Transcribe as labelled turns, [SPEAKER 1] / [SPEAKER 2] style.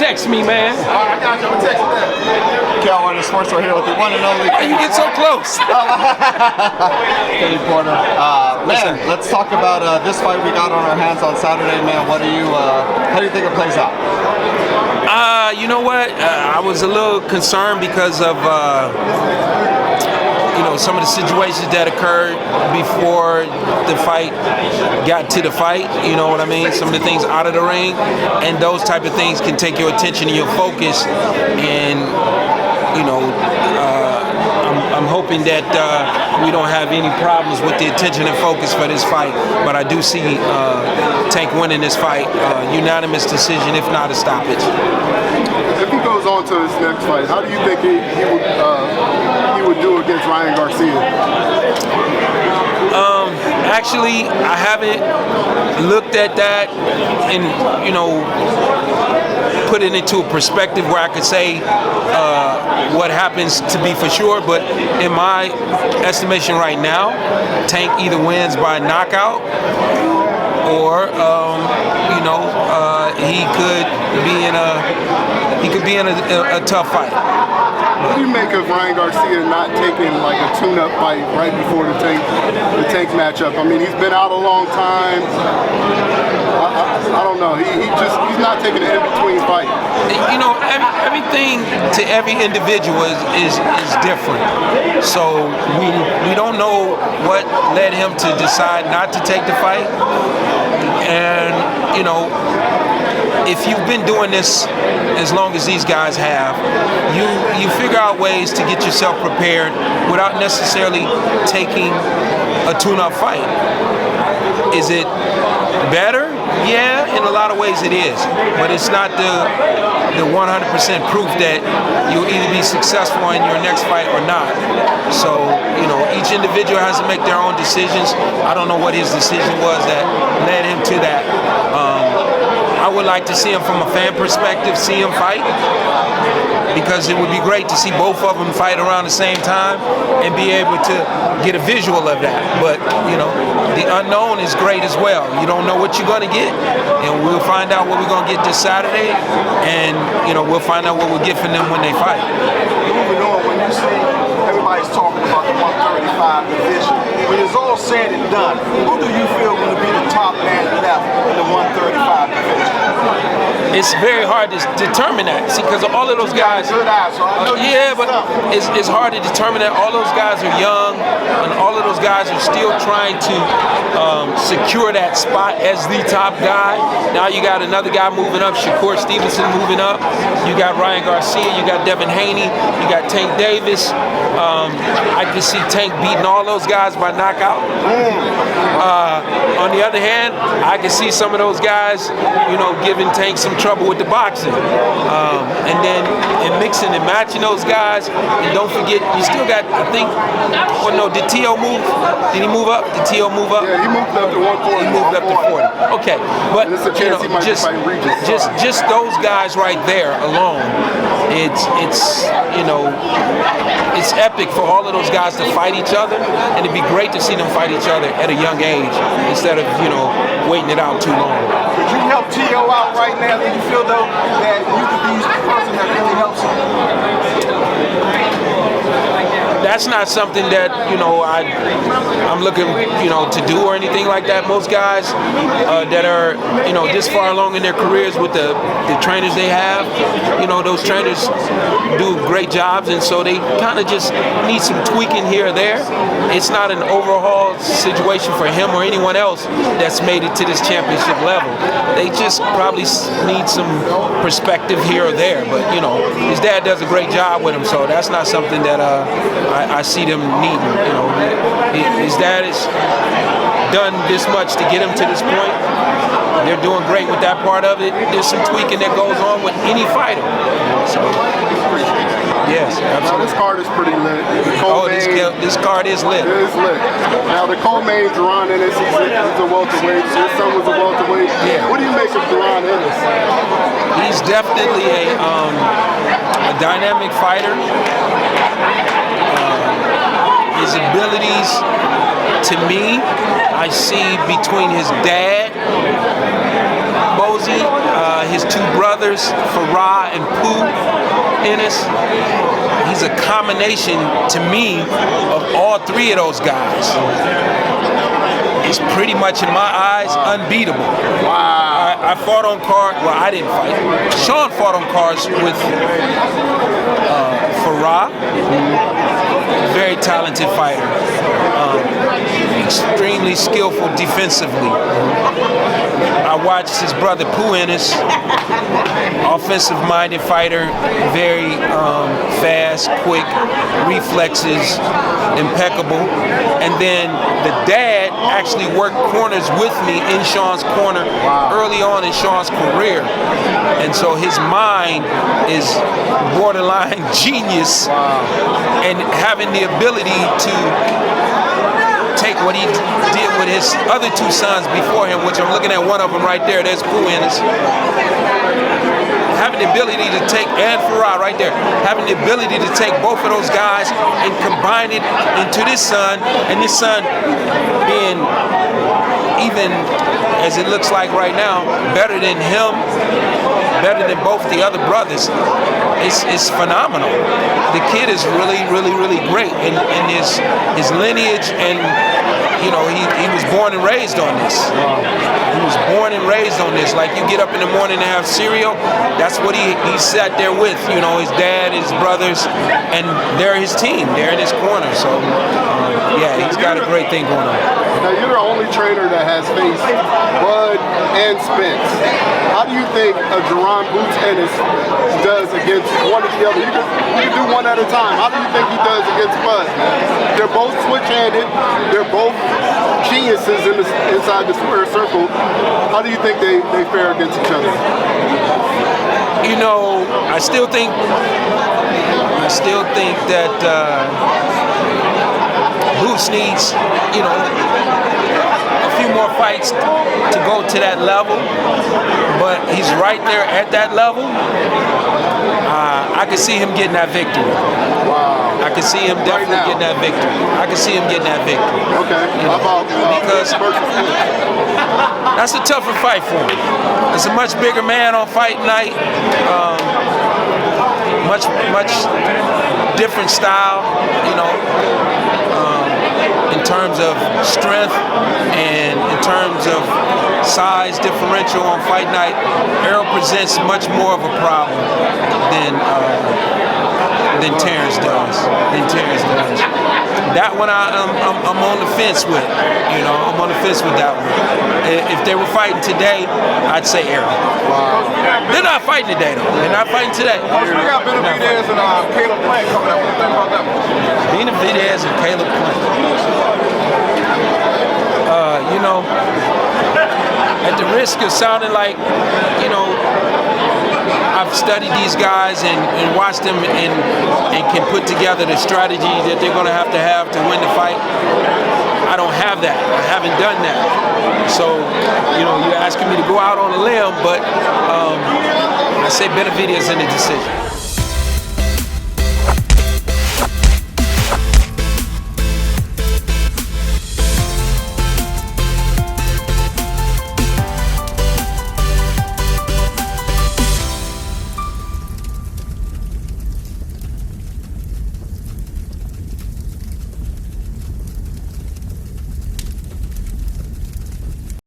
[SPEAKER 1] text me, man.
[SPEAKER 2] All right, I got you. I'm texting that. Carolina Sports are here with the one and only.
[SPEAKER 1] Why you get so close?
[SPEAKER 2] Kenny Porter. Man, let's talk about this fight we got on our hands on Saturday, man. What do you, how do you think it plays out?
[SPEAKER 1] You know what? I was a little concerned because of some of the situations that occurred before the fight got to the fight. You know what I mean? Some of the things out of the ring, and those type of things can take your attention and your focus. And I'm hoping that we don't have any problems with the attention and focus for this fight. But I do see Tank winning this fight, unanimous decision, if not a stoppage.
[SPEAKER 3] If he goes on to his next fight, how do you think he would do against Ryan Garcia?
[SPEAKER 1] Actually, I haven't looked at that and put it into a perspective where I could say what happens to be for sure. But in my estimation right now, Tank either wins by knockout or he could be in a tough fight.
[SPEAKER 3] What do you make of Ryan Garcia not taking like a tune-up fight right before the Tank matchup? I mean, he's been out a long time. I don't know. He's not taking an in-between fight.
[SPEAKER 1] Everything to every individual is different. So we don't know what led him to decide not to take the fight. And if you've been doing this as long as these guys have, you figure out ways to get yourself prepared without necessarily taking a tune-up fight. Is it better? Yeah, in a lot of ways it is, but it's not the 100% proof that you'll either be successful in your next fight or not. So, each individual has to make their own decisions. I don't know what his decision was that led him to that. I would like to see him from a fan perspective, see him fight, because it would be great to see both of them fight around the same time and be able to get a visual of that. But, the unknown is great as well. You don't know what you're going to get, and we'll find out what we're going to get this Saturday, and, we'll find out what we'll get from them when they fight.
[SPEAKER 4] Moving on, when you see everybody's talking about the 135 division, when it's all said and done, who do you feel going to be the top man left in the 135 division?
[SPEAKER 1] It's very hard to determine that. See, because all of those guys, but it's hard to determine that. All those guys are young, and all of those guys are still trying to secure that spot as the top guy. Now you got another guy moving up, Shakur Stevenson moving up. You got Ryan Garcia, you got Devin Haney, you got Tank Davis. I can see Tank beating all those guys by knockout. On the other hand, I can see some of those guys, giving Tank some trouble with the boxing. And then mixing and matching those guys. And don't forget, you still got, I think, did T.O. move? Did he move up? Did T.O. move up?
[SPEAKER 3] Yeah, he moved up to 140.
[SPEAKER 1] He moved up to 40. Okay, but just those guys right there alone, it's epic for all of those guys to fight each other, and it'd be great to see them fight each other at a young age instead of waiting it out too long.
[SPEAKER 4] Could you help T.O. out right now? Do you feel though that you could be the person that really helps him?
[SPEAKER 1] That's not something that I'm looking to do or anything like that. Most guys that are this far along in their careers with the trainers they have, those trainers do great jobs, and so they kind of just need some tweaking here or there. It's not an overhaul situation for him or anyone else that's made it to this championship level. They just probably need some perspective here or there. But his dad does a great job with him, so that's not something that I see them needing. His dad has done this much to get him to this point. They're doing great with that part of it. There's some tweaking that goes on with any fighter. So, yes, absolutely.
[SPEAKER 3] Now this card is pretty lit.
[SPEAKER 1] This card is lit.
[SPEAKER 3] It is lit. Now the co-main, Jaron Ennis, he's a welterweight. His son was a welterweight.
[SPEAKER 1] Yeah.
[SPEAKER 3] What do you make of Jaron Ennis?
[SPEAKER 1] He's definitely a dynamic fighter. His abilities, to me, I see between his dad, both Rosie, his two brothers, Farah and Pooh Ennis. He's a combination, to me, of all three of those guys. It's pretty much, in my eyes, unbeatable.
[SPEAKER 3] Wow.
[SPEAKER 1] I fought on card. Well, I didn't fight. Sean fought on cards with Farah. Very talented fighter. Extremely skillful defensively. I watched his brother Pooh Ennis, offensive-minded fighter, very fast, quick, reflexes, impeccable. And then the dad actually worked corners with me in Sean's corner early on in Sean's career. And so his mind is borderline genius, and having the ability to take what he did with his other two sons before him, which I'm looking at one of them right there, there's Pooh Ennis. Having the ability to take, and Farah right there, having the ability to take both of those guys and combine it into this son, and this son being, even as it looks like right now, better than him, better than both the other brothers. It's phenomenal. The kid is really, really, really great, and his lineage, and you know, he was born and raised on this. He was born and raised on this. Like, you get up in the morning and have cereal, that's what he sat there with. You know, his dad, his brothers, and they're his team. They're in his corner. So yeah, he's got a great thing going on.
[SPEAKER 3] Now, you're the only trainer that has faced Bud and Spence. How do you think Jaron Boots Ennis does against one or the other? You can do one at a time. How do you think he does against Bud? They're both switch-handed. They're both geniuses inside the square circle. How do you think they fare against each other?
[SPEAKER 1] You know, I still think that Boots needs, you know, a few more fights to go to that level, but he's right there at that level. I can see him getting that victory.
[SPEAKER 3] Wow.
[SPEAKER 1] I can see him definitely getting that victory. I can see him getting that victory.
[SPEAKER 3] Okay.
[SPEAKER 1] You know,
[SPEAKER 3] How about
[SPEAKER 1] because that's a tougher fight for him. It's a much bigger man on fight night. Much different style, you know, in terms of strength and in terms of size differential on fight night. Errol presents much more of a problem than Terrence does. That one I'm on the fence with. You know, I'm on the fence with that one. If they were fighting today, I'd say Errol.
[SPEAKER 3] Wow.
[SPEAKER 1] They're not fighting today, though. They're not fighting today.
[SPEAKER 4] We got Benavidez and Caleb Plant coming up. What do you think about that one?
[SPEAKER 1] Benavidez and Caleb Plant. You know, at the risk of sounding like, you know, I've studied these guys and watched them and can put together the strategy that they're going to have to win the fight. I don't have that. I haven't done that. So, you know, you're asking me to go out on a limb, but I say Benavidez in the decision.